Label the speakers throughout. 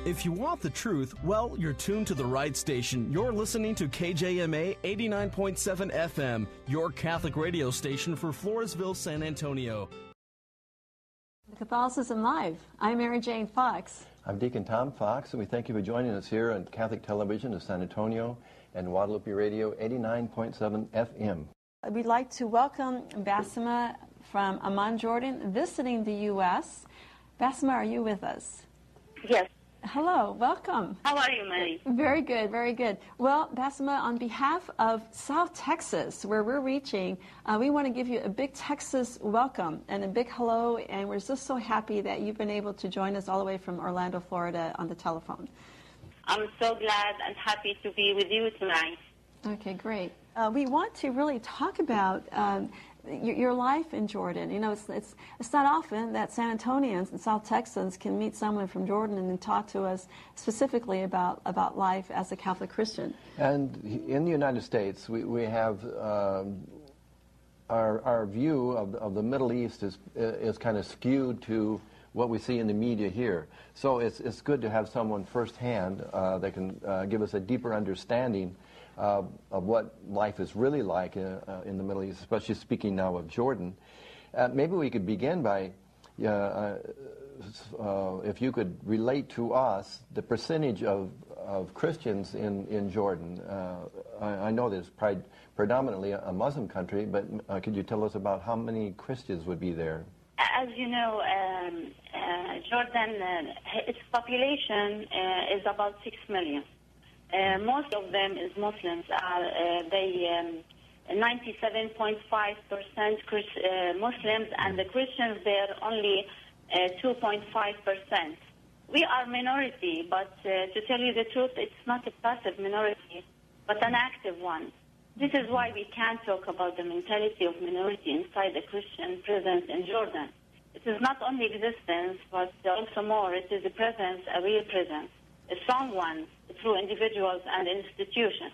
Speaker 1: If you want the truth, well, you're tuned to the right station. You're listening to KJMA 89.7 FM, your Catholic radio station for Floresville, San Antonio.
Speaker 2: Catholicism Live. I'm Mary Jane Fox.
Speaker 3: I'm Deacon Tom Fox, and we thank you for joining us here on Catholic Television of San Antonio and Guadalupe Radio 89.7 FM.
Speaker 2: We'd like to welcome Bassima from Amman, Jordan, visiting the U.S. Bassima, are you with us?
Speaker 4: Yes.
Speaker 2: Hello, welcome.
Speaker 4: How are you, Mary?
Speaker 2: Very good, very good. Well, Bassima, on behalf of South Texas, where we're reaching, we want to give you a big Texas welcome and a big hello, and we're just so happy that you've been able to join us all the way from Orlando, Florida on the telephone.
Speaker 4: I'm so glad and happy to be with you tonight.
Speaker 2: Okay, great. We want to really talk about your life in Jordan. You know, it's not often that San Antonians and South Texans can meet someone from Jordan and talk to us specifically about life as a Catholic Christian.
Speaker 3: And in the United States, we have our view of the Middle East is kind of skewed to what we see in the media here. So it's good to have someone firsthand that can give us a deeper understanding of what life is really like in the Middle East, especially speaking now of Jordan. Maybe we could begin by, if you could relate to us the percentage of Christians in Jordan. I know that it's predominantly a Muslim country, but could you tell us about how many Christians would be there?
Speaker 4: As you know, Jordan, its population is about 6 million. Most of them is Muslims. They 97.5% Muslims, and the Christians there only 2.5%. We are minority, but to tell you the truth, it's not a passive minority, but an active one. This is why we can't talk about the mentality of minority inside the Christian presence in Jordan. It is not only existence, but also more. It is a presence, a real presence, a strong one, through individuals and institutions.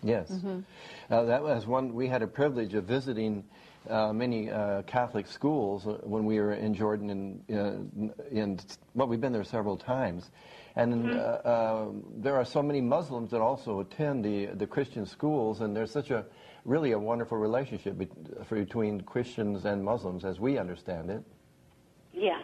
Speaker 3: Yes. Mm-hmm. That was one. We had a privilege of visiting many Catholic schools when we were in Jordan, well, we've been there several times. And there are so many Muslims that also attend the Christian schools, and there's such a really a wonderful relationship between Christians and Muslims, as we understand it.
Speaker 4: Yeah.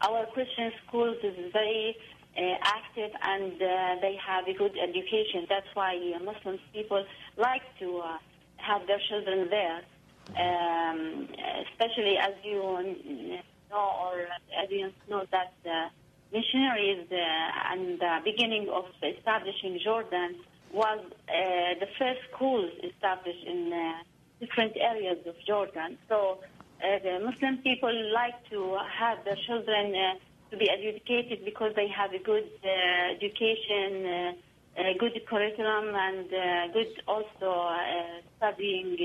Speaker 4: Our Christian schools is very active, and they have a good education. That's why Muslim people like to have their children there, especially as you know, or audience know, that missionaries and the beginning of establishing Jordan was the first schools established in different areas of Jordan. So the Muslim people like to have their children to be educated because they have a good education, a good curriculum, and good also studying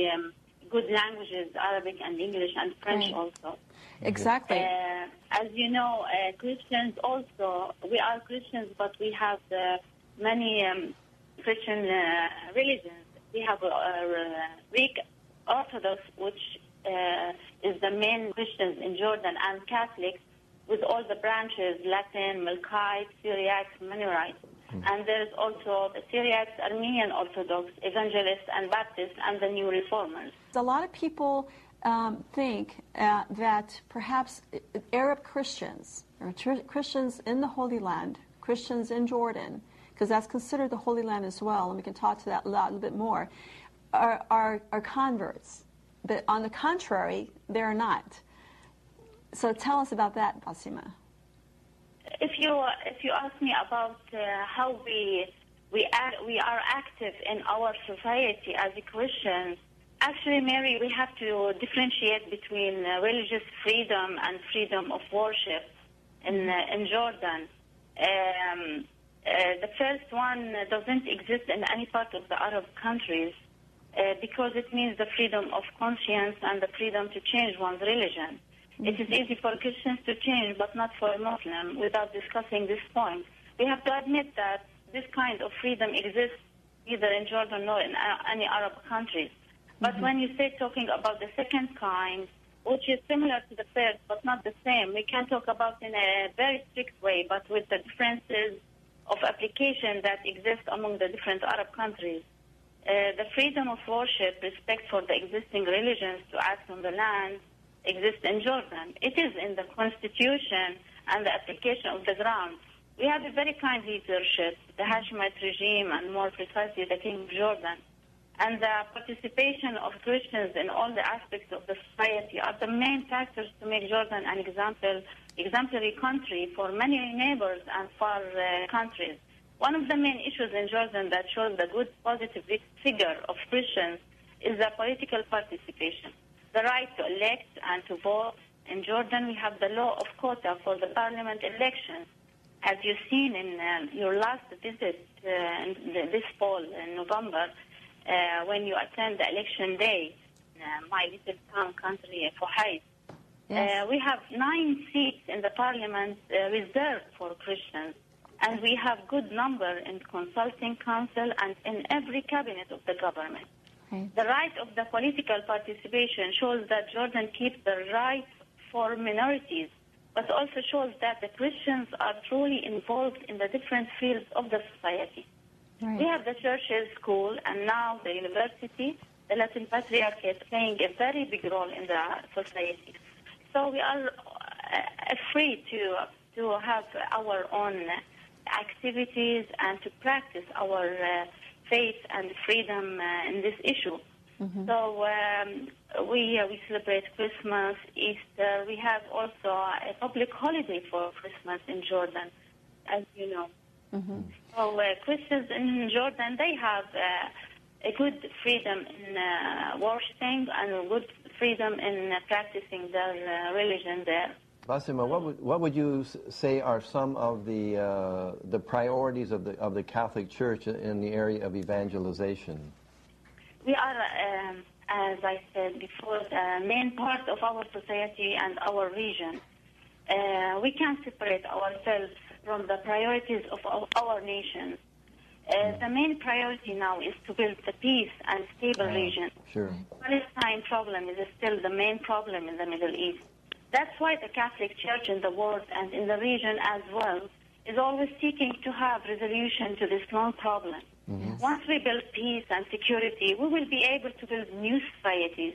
Speaker 4: good languages, Arabic and English and French also.
Speaker 2: Exactly.
Speaker 4: As you know, Christians also, we are Christians, but we have many Christian religions. We have Greek Orthodox, which is the main Christians in Jordan, and Catholics, with all the branches, Latin, Melkite, Syriac, Mennonite. And there's also the Syriacs, Armenian Orthodox, Evangelists, and Baptists, and the New Reformers.
Speaker 2: A lot of people think that perhaps Arab Christians, or Christians in the Holy Land, Christians in Jordan, because that's considered the Holy Land as well, and we can talk to that a little bit more, are converts. But on the contrary, they're not. So tell us about that, Bassima.
Speaker 4: If you ask me about how we are active in our society as Christians, actually, Mary, we have to differentiate between religious freedom and freedom of worship in Jordan. The first one doesn't exist in any part of the Arab countries because it means the freedom of conscience and the freedom to change one's religion. It is easy for Christians to change, but not for a Muslim, without discussing this point. We have to admit that this kind of freedom exists neither in Jordan nor in any Arab countries. But when you say talking about the second kind, which is similar to the first but not the same. We can talk about in a very strict way, but with the differences of application that exist among the different Arab countries. The freedom of worship, respect for the existing religions to act on the land, exists in Jordan. It is in the constitution and the application of the ground. We have a very kind leadership, the Hashemite regime, and more precisely the King of Jordan. And the participation of Christians in all the aspects of the society are the main factors to make Jordan an exemplary country for many neighbors and far countries. One of the main issues in Jordan that shows the good positive figure of Christians is the political participation. The right to elect and to vote. In Jordan, we have the law of quota for the parliament elections. As you've seen in your last visit this fall in November, when you attend the election day in my little town country, Fuhaid. Yes. We have 9 seats in the parliament reserved for Christians, and we have good number in consulting council and in every cabinet of the government. Okay. The right of the political participation shows that Jordan keeps the right for minorities, but also shows that the Christians are truly involved in the different fields of the society. Right. We have the churches, school, and now the university. The Latin Patriarchate playing a very big role in the society. So we are free to have our own activities and to practice our faith and freedom in this issue. Mm-hmm. So we celebrate Christmas, Easter. We have also a public holiday for Christmas in Jordan, as you know. Mm-hmm. So Christians in Jordan, they have a good freedom in worshiping and a good freedom in practicing their religion there.
Speaker 3: Bassima, what would you say are some of the priorities of the Catholic Church in the area of evangelization?
Speaker 4: We are, as I said before, the main part of our society and our region. We can't separate ourselves from the priorities of our nation. The main priority now is to build the peace and stable region.
Speaker 3: Sure.
Speaker 4: The Palestine problem is still the main problem in the Middle East. That's why the Catholic Church in the world and in the region as well is always seeking to have resolution to this long problem. Mm-hmm. Once we build peace and security, we will be able to build new societies,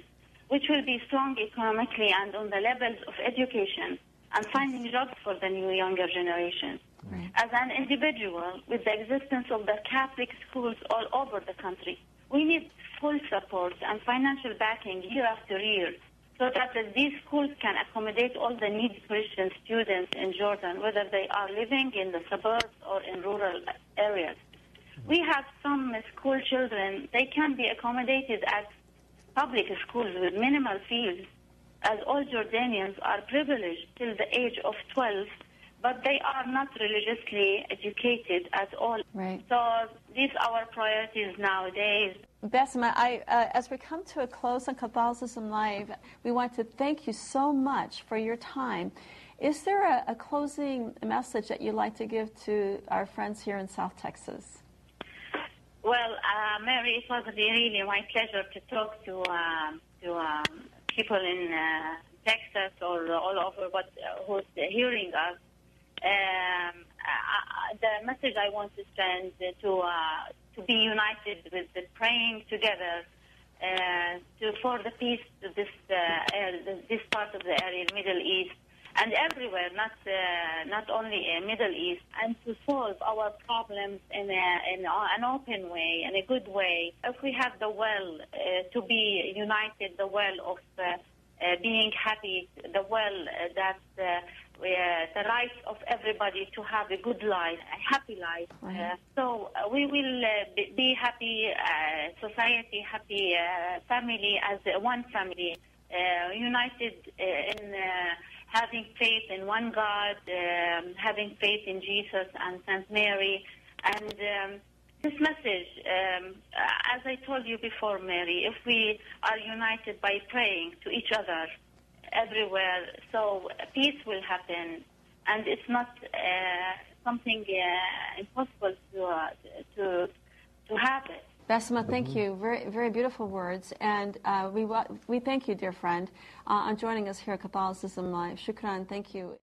Speaker 4: which will be strong economically and on the levels of education and finding jobs for the new younger generation. Right. As an individual, with the existence of the Catholic schools all over the country, we need full support and financial backing year after year so that these schools can accommodate all the needy Christian students in Jordan, whether they are living in the suburbs or in rural areas. We have some school children, they can be accommodated at public schools with minimal fees, as all Jordanians are privileged till the age of 12, but they are not religiously educated at all. Right. So these are our priorities nowadays.
Speaker 2: Bassima, as we come to a close on Catholicism Live, we want to thank you so much for your time. Is there a closing message that you'd like to give to our friends here in South Texas?
Speaker 4: Well, Mary, it was really my pleasure to talk to people in Texas or all over who's hearing us. The message I want to send to be united with the praying together for the peace to this part of the area, Middle East, and everywhere, not only Middle East, and to solve our problems in an open way, in a good way. If we have the will to be united, the will of being happy, the will that the right of everybody to have a good life, a happy life. Right. So we will be happy society, happy family as one family, united in having faith in one God, having faith in Jesus and Saint Mary. And this message, as I told you before, Mary, if we are united by praying to each other everywhere, so peace will happen, and it's not something impossible to have it.
Speaker 2: Bassima, thank you. Very, very beautiful words. And we thank you, dear friend, on joining us here at Catholicism Live. Shukran, thank you.